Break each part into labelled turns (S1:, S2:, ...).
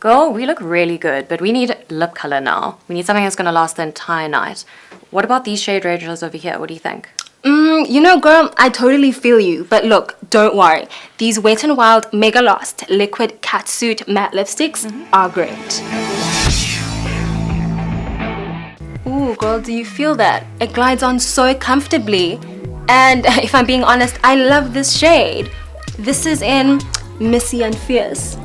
S1: Girl, we look really good, but we need lip color now. We need something that's going to last the entire night. What about these shade ranges over here? What do you think?
S2: Girl, I totally feel you. But look, don't worry. These Wet n Wild Megalast liquid catsuit matte lipsticks are great. Ooh, girl, do you feel that? It glides on so comfortably. And if I'm being honest, I love this shade. This is in Missy and Fierce.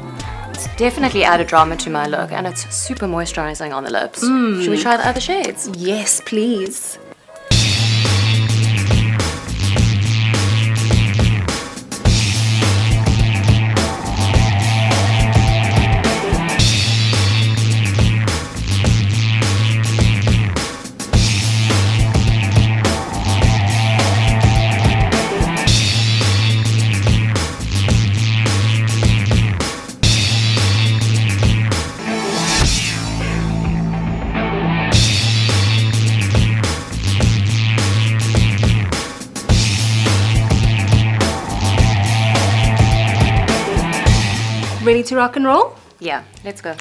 S1: It's definitely added drama to my look, and it's super moisturizing on the lips. Should we try the other shades?
S2: Yes, please. Ready to rock and roll?
S1: Yeah, let's go.